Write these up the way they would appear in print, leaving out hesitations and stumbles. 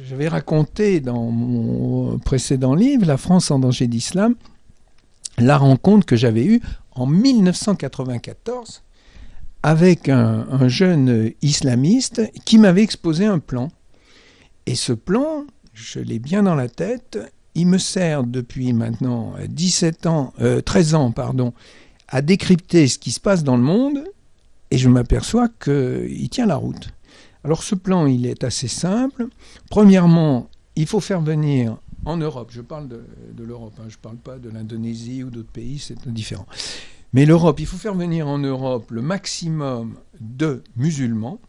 j'avais raconté dans mon précédent livre, La France en danger d'islam, la rencontre que j'avais eue en 1994 avec un jeune islamiste qui m'avait exposé un plan. Et ce plan, je l'ai bien dans la tête, il me sert depuis maintenant 13 ans, à décrypter ce qui se passe dans le monde, et je m'aperçois qu'il tient la route. Alors ce plan, il est assez simple. Premièrement, il faut faire venir en Europe, je parle de l'Europe, je ne parle pas de l'Indonésie ou d'autres pays, c'est différent. Mais l'Europe, il faut faire venir en Europe le maximum de musulmans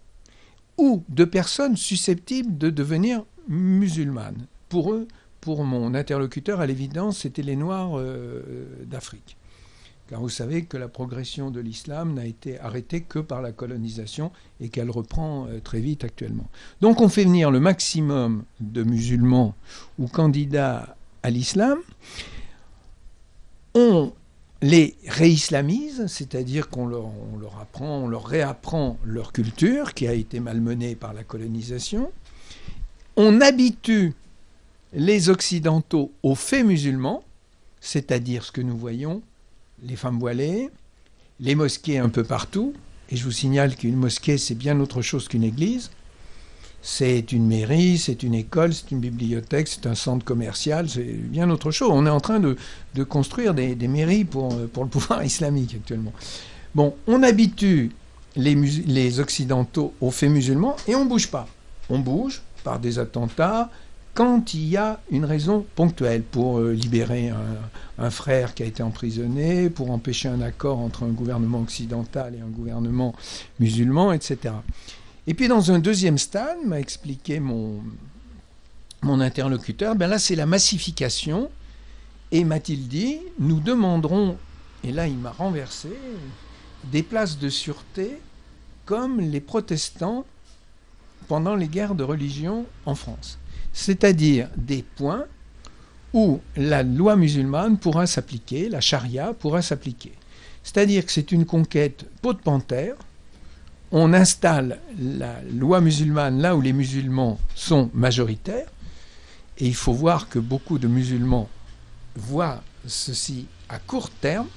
ou de personnes susceptibles de devenir musulmanes. Pour eux, pour mon interlocuteur, à l'évidence, c'était les Noirs d'Afrique. Car vous savez que la progression de l'islam n'a été arrêtée que par la colonisation et qu'elle reprend très vite actuellement. Donc on fait venir le maximum de musulmans ou candidats à l'islam. On les réislamise, c'est-à-dire qu'on on leur réapprend leur culture qui a été malmenée par la colonisation. On habitue les Occidentaux aux faits musulmans, c'est-à-dire ce que nous voyons, les femmes voilées, les mosquées un peu partout. Et je vous signale qu'une mosquée, c'est bien autre chose qu'une église. C'est une mairie, c'est une école, c'est une bibliothèque, c'est un centre commercial, c'est bien autre chose. On est en train de construire des mairies pour le pouvoir islamique actuellement. Bon, on habitue les Occidentaux aux faits musulmans et on ne bouge pas. On bouge par des attentats quand il y a une raison ponctuelle pour libérer un frère qui a été emprisonné, pour empêcher un accord entre un gouvernement occidental et un gouvernement musulman, etc. Et puis dans un deuxième stade, m'a expliqué mon interlocuteur, ben là c'est la massification, et m'a-t-il dit, nous demanderons, et là il m'a renversé, des places de sûreté comme les protestants pendant les guerres de religion en France. C'est-à-dire des points où la loi musulmane pourra s'appliquer, la charia pourra s'appliquer. C'est-à-dire que c'est une conquête peau de panthère. On installe la loi musulmane là où les musulmans sont majoritaires. Et il faut voir que beaucoup de musulmans voient ceci à court terme.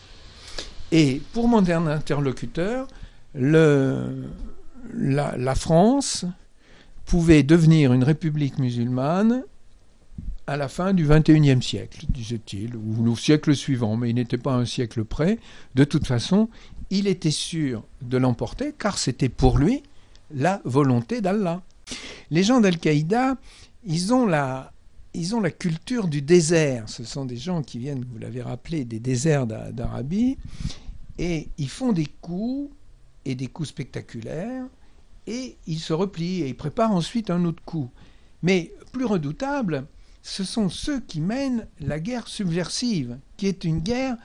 Et pour mon interlocuteur, la France pouvait devenir une république musulmane à la fin du XXIe siècle, disait-il, ou le siècle suivant, mais il n'était pas un siècle près. De toute façon, il était sûr de l'emporter, car c'était pour lui la volonté d'Allah. Les gens d'Al-Qaïda, ils ont la culture du désert. Ce sont des gens qui viennent, vous l'avez rappelé, des déserts d'Arabie, et ils font des coups, et des coups spectaculaires, et ils se replient, et ils préparent ensuite un autre coup. Mais plus redoutable, ce sont ceux qui mènent la guerre subversive, qui est une guerre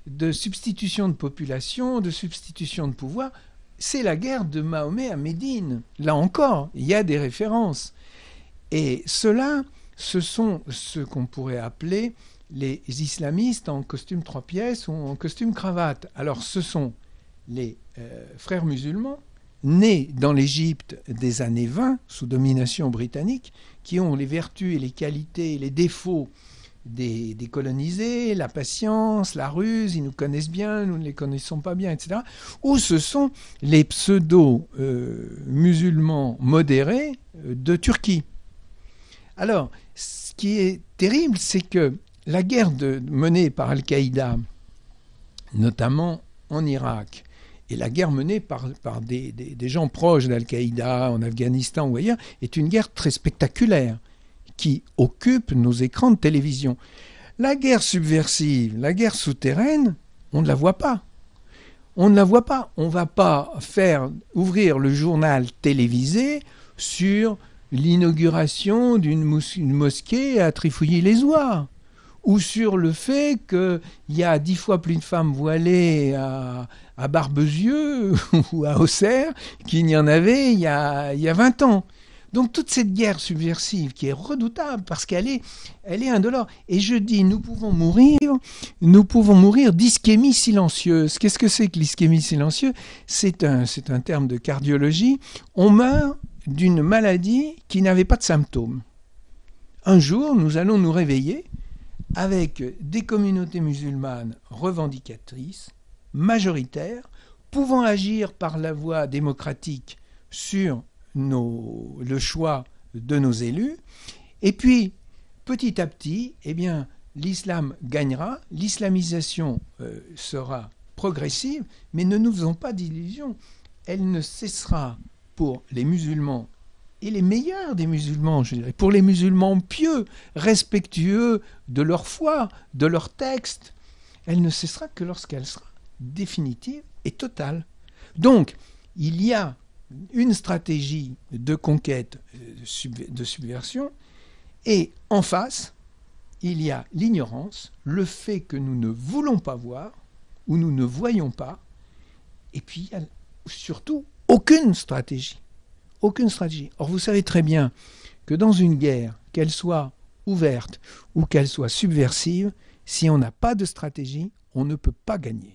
de substitution de population, de substitution de pouvoir. C'est la guerre de Mahomet à Médine. Là encore, il y a des références. Et ceux-là, ce sont ceux qu'on pourrait appeler les islamistes en costume 3 pièces ou en costume cravate. Alors ce sont les frères musulmans, nés dans l'Égypte des années 20, sous domination britannique, qui ont les vertus et les qualités et les défauts des colonisés, la patience, la ruse, ils nous connaissent bien, nous ne les connaissons pas bien, etc. Ou ce sont les pseudo-musulmans modérés de Turquie. Alors, ce qui est terrible, c'est que la guerre menée par Al-Qaïda, notamment en Irak, et la guerre menée par des gens proches d'Al-Qaïda en Afghanistan ou ailleurs est une guerre très spectaculaire qui occupe nos écrans de télévision. La guerre subversive, la guerre souterraine, on ne la voit pas. On ne la voit pas. On ne va pas faire ouvrir le journal télévisé sur l'inauguration d'une mosquée à Trifouilly-les-Oies, ou sur le fait qu'il y a 10 fois plus de femmes voilées à Barbezieux ou à Auxerre qu'il n'y en avait il y a 20 ans. Donc toute cette guerre subversive qui est redoutable parce qu'elle est indolore. Et je dis, nous pouvons mourir d'ischémie silencieuse. Qu'est-ce que c'est que l'ischémie silencieuse ? C'est un terme de cardiologie. On meurt d'une maladie qui n'avait pas de symptômes. un jour, nous allons nous réveiller avec des communautés musulmanes revendicatrices, majoritaires, pouvant agir par la voie démocratique sur le choix de nos élus. Et puis, petit à petit, eh bien, l'islam gagnera, l'islamisation sera progressive, mais ne nous faisons pas d'illusions. Elle ne cessera pour les musulmans, et les meilleurs des musulmans, je dirais, pour les musulmans pieux, respectueux de leur foi, de leur texte, elle ne cessera que lorsqu'elle sera définitive et totale. Donc, il y a une stratégie de conquête, de subversion, et en face, il y a l'ignorance, le fait que nous ne voulons pas voir, ou nous ne voyons pas, et puis il y a surtout aucune stratégie. Aucune stratégie. Or, vous savez très bien que dans une guerre, qu'elle soit ouverte ou qu'elle soit subversive, si on n'a pas de stratégie, on ne peut pas gagner.